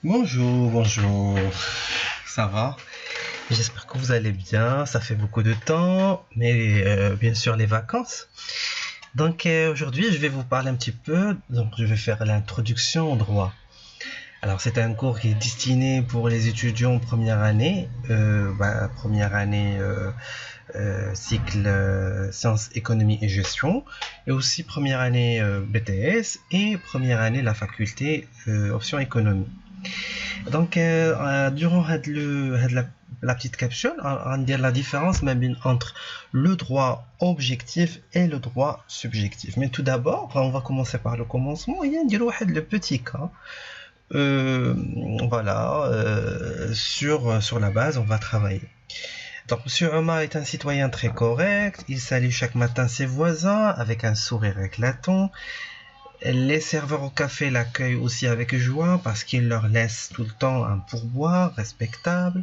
Bonjour, bonjour. Ça va? J'espère que vous allez bien. Ça fait beaucoup de temps, mais bien sûr les vacances. Donc aujourd'hui, je vais vous parler un petit peu. Donc je vais faire l'introduction au droit. Alors c'est un cours qui est destiné pour les étudiants en première année, cycle sciences, économie et gestion, et aussi première année BTS et première année la faculté option économie. Donc, durant la petite capsule, on va dire la différence même entre le droit objectif et le droit subjectif. Mais tout d'abord, on va commencer par le commencement. Il y a le petit cas. Euh, sur la base, on va travailler. Donc, Monsieur Omar est un citoyen très correct. Il salue chaque matin ses voisins avec un sourire éclatant. Les serveurs au café l'accueillent aussi avec joie parce qu'il leur laisse tout le temps un pourboire respectable.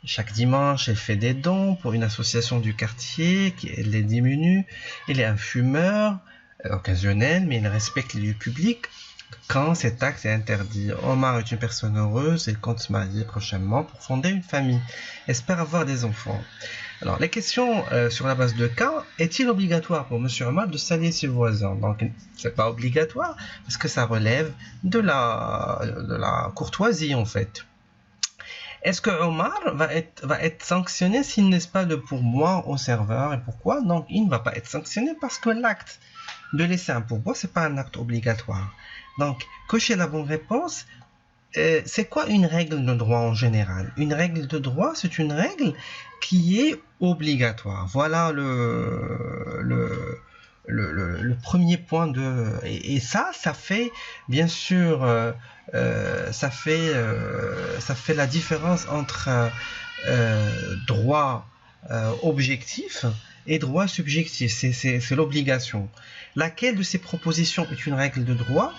Chaque dimanche, elle fait des dons pour une association du quartier qui les diminue. Il est un fumeur occasionnel, mais il respecte les lieux publics quand cet acte est interdit. Omar est une personne heureuse et compte se marier prochainement pour fonder une famille. Espère avoir des enfants. Alors, les questions sur la base de cas, est-il obligatoire pour Monsieur Omar de saluer ses voisins? Donc, c'est pas obligatoire parce que ça relève de la courtoisie en fait. Est-ce que Omar va être sanctionné s'il n'est pas de pourboire au serveur? Et pourquoi? Donc, il ne va pas être sanctionné parce que l'acte de laisser un pourboire, c'est pas un acte obligatoire. Donc, cochez la bonne réponse. C'est quoi une règle de droit en général? Une règle de droit, c'est une règle qui est obligatoire. Voilà le premier point de... Et ça fait, bien sûr, ça fait la différence entre droit objectif et droit subjectif. C'est l'obligation. Laquelle de ces propositions est une règle de droit?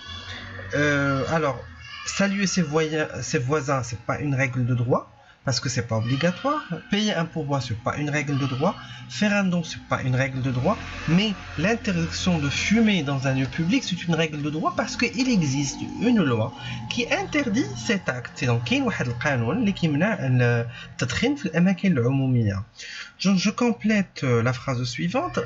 Alors, saluer ses voisins, c'est pas une règle de droit parce que c'est pas obligatoire. Payer un pourboire, c'est pas une règle de droit. Faire un don, c'est pas une règle de droit. Mais l'interdiction de fumer dans un lieu public, c'est une règle de droit parce qu'il existe une loi qui interdit cet acte. C'est donc كاين واحد القانون اللي كيمنع التدخين في الأماكن العمومية. Je complète la phrase suivante.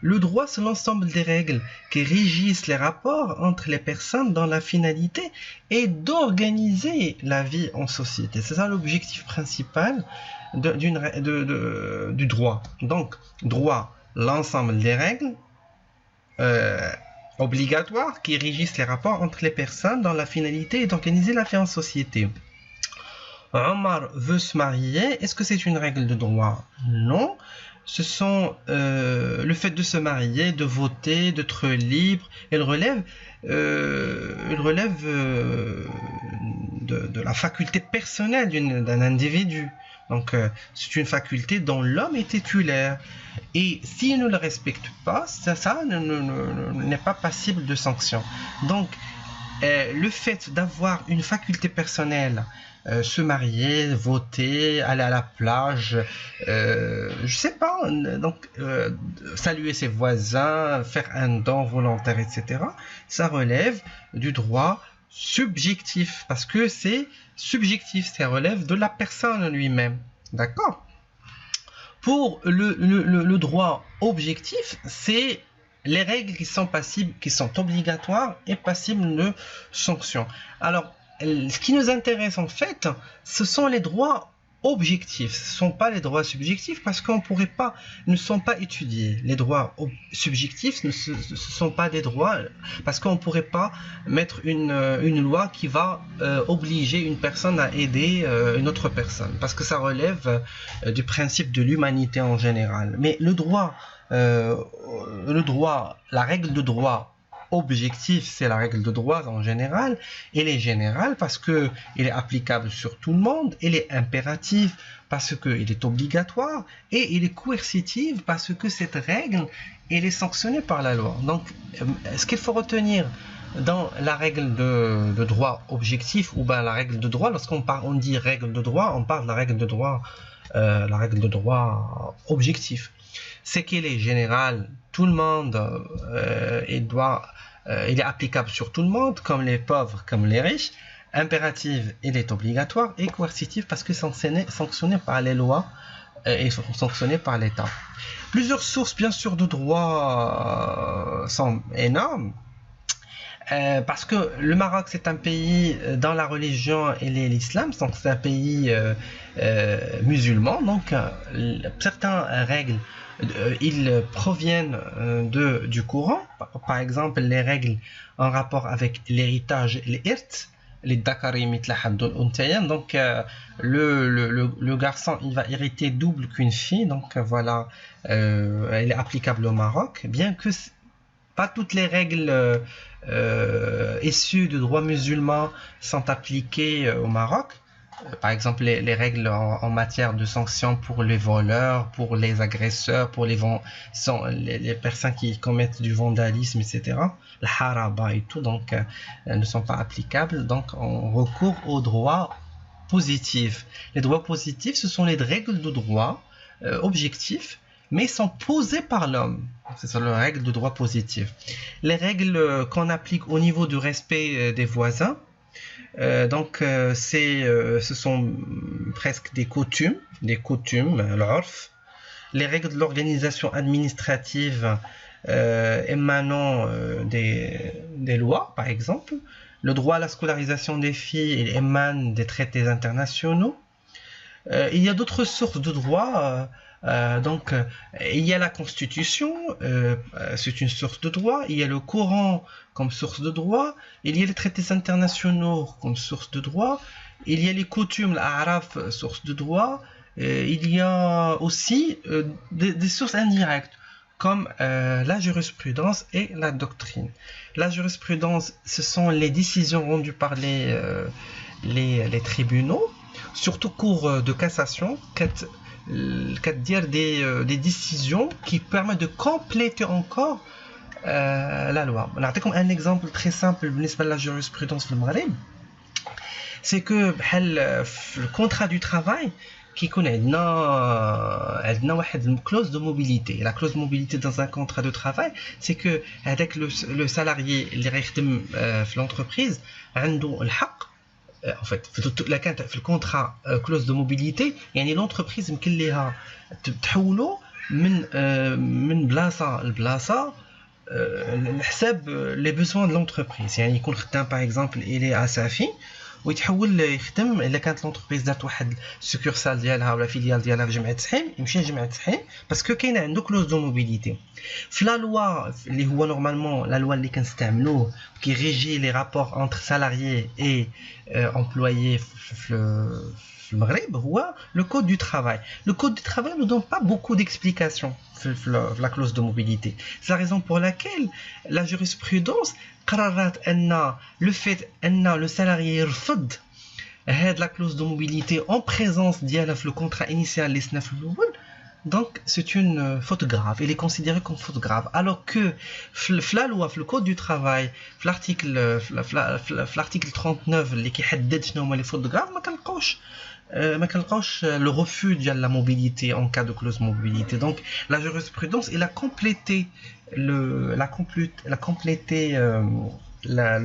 Le droit, c'est l'ensemble des règles qui régissent les rapports entre les personnes dans la finalité et d'organiser la vie en société. C'est ça l'objectif principal du droit. Donc, droit, l'ensemble des règles obligatoires qui régissent les rapports entre les personnes dans la finalité et d'organiser la vie en société. Omar veut se marier. Est-ce que c'est une règle de droit? Non. Ce sont le fait de se marier, de voter, d'être libre. Elle relève de la faculté personnelle d'un individu. Donc, c'est une faculté dont l'homme est titulaire. Et s'il ne le respecte pas, ça n'est pas passible de sanction. Donc, le fait d'avoir une faculté personnelle, se marier, voter, aller à la plage, je sais pas, donc saluer ses voisins, faire un don volontaire, etc. Ça relève du droit subjectif parce que c'est subjectif, ça relève de la personne lui-même, d'accord? Pour le droit objectif, c'est les règles qui sont passibles, qui sont obligatoires et passibles de sanctions. Alors, ce qui nous intéresse en fait, ce sont les droits objectifs, ce ne sont pas les droits subjectifs parce qu'on pourrait pas, ne sont pas étudiés. Les droits subjectifs ne sont pas des droits parce qu'on ne pourrait pas mettre une loi qui va obliger une personne à aider une autre personne parce que ça relève du principe de l'humanité en général. Mais le droit, la règle de droit objectif, c'est la règle de droit en général. Elle est générale parce que il est applicable sur tout le monde. Elle est impérative parce qu'il est obligatoire et il est coercitive parce que cette règle elle est sanctionnée par la loi. Donc, ce qu'il faut retenir dans la règle de droit objectif ou bien la règle de droit, on dit règle de droit, on parle de la règle de droit objectif. C'est qu'elle est générale, tout le monde il est applicable sur tout le monde, comme les pauvres, comme les riches, Impérative, il est obligatoire, et coercitif parce que sanctionné par les lois et sanctionné par l'État. Plusieurs sources, bien sûr, de droit sont énormes. Parce que le Maroc, c'est un pays dans la religion et l'islam, donc c'est un pays musulman, donc certaines règles, ils proviennent du Coran, par exemple les règles en rapport avec l'héritage, les irt, les dakari mitla haddul untayan, donc le garçon il va hériter double qu'une fille, donc voilà, elle est applicable au Maroc, bien que pas toutes les règles issues du droit musulman sont appliquées au Maroc. Par exemple, les règles en matière de sanctions pour les voleurs, pour les agresseurs, pour les personnes qui commettent du vandalisme, etc. Le haraba et tout, donc, ne sont pas applicables. Donc, on recourt aux droits positifs. Les droits positifs, ce sont les règles de droit objectifs, mais sont posées par l'homme. Ce sont les règles de droit positif. Les règles qu'on applique au niveau du respect des voisins, ce sont presque des coutumes, l'urf, les règles de l'organisation administrative émanant des lois, par exemple, le droit à la scolarisation des filles émane des traités internationaux. Il y a d'autres sources de droit. Il y a la Constitution, c'est une source de droit, il y a le Coran comme source de droit, il y a les traités internationaux comme source de droit, il y a les coutumes, l'Araf, source de droit, il y a aussi des sources indirectes comme la jurisprudence et la doctrine. La jurisprudence, ce sont les décisions rendues par les tribunaux, surtout cours de cassation, dire des décisions qui permettent de compléter encore la loi. On a comme un exemple très simple de la jurisprudence في المغرب, c'est que le contrat du travail qui connaît une clause de mobilité. La clause de mobilité dans un contrat de travail, c'est que avec le salarié اللي غيخدم في l'entreprise عنده الحق. En fait, في الكونترا كلوز دو موبيليتي يعني لونتربريز يمكن ليها تحولوا من بلاصه لبلاصه لحساب لي بيزوان دو لونتربريز, يعني يكون خدام باغ اكزومبل الي اسافي ويتحول يخدم الا كانت لونتربريز دارت واحد سكورسال ديالها ولا فيليال ديالها في جمعيه سحيم يمشي لجمعيه سحيم باسكو كاين عنده كلوز دو موبيليتي. في لا لوا اللي هو نورمالمون لا لوا اللي كنستعملوه كي ريجي لي رابور انتر سالاريي اي employé في المغرب هو le code du travail. Le code du travail ne donne pas beaucoup d'explications sur la clause de mobilité. C'est la raison pour laquelle la jurisprudence قررت أن le fait أن le salarié يرفض هاد la clause de mobilité en présence ديالها في le contrat initial اللي سنا في الأول, donc c'est une faute grave, il est considéré comme faute grave, alors que la loi, le code du travail, l'article 39 اللي كيحدد شنو هما les fautes graves, ما كنلقاوش le refus de la mobilité en cas de clause de mobilité. Donc la jurisprudence il a complété le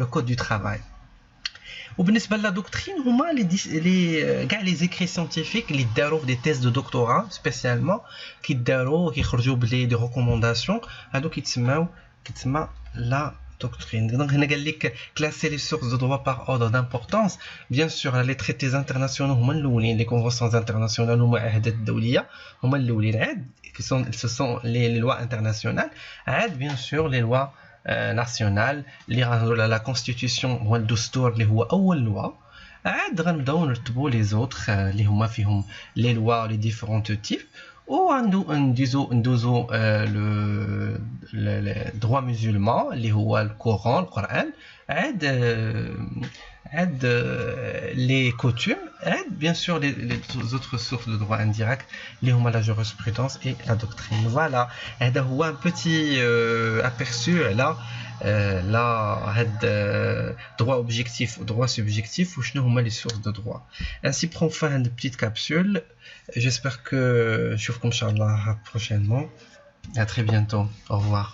code du travail. وبالنسبه للدوكترين هما كاع لي زيكري سيانتيفيك اللي داروا في دي تيست دو دكتوراه سبيسيالمون كيداروا كيخرجوا بلي دي ريكومونداسيون هادو كيتسمى لا doctrine. Donc, on a classé les sources de droit par ordre d'importance. Bien sûr, les traités internationaux, les conventions internationales, ce sont les lois internationales. Bien sûr, les lois nationales, la constitution, le دستور اللي هو أول loi. غنبداو نرتبوا les autres اللي هما فيهم les lois les différents types. وندوزو le droit musulman اللي هو القرآن عاد les coutumes عاد bien sûr les autres sources de droit indirect اللي هما la jurisprudence et la doctrine. Voilà, هذا هو un petit aperçu là droit objectif droit subjectif وشنو هما les sources de droit. Ainsi prend fin une petite capsule. J'espère que je vous inchallah prochainement. À très bientôt. Au revoir.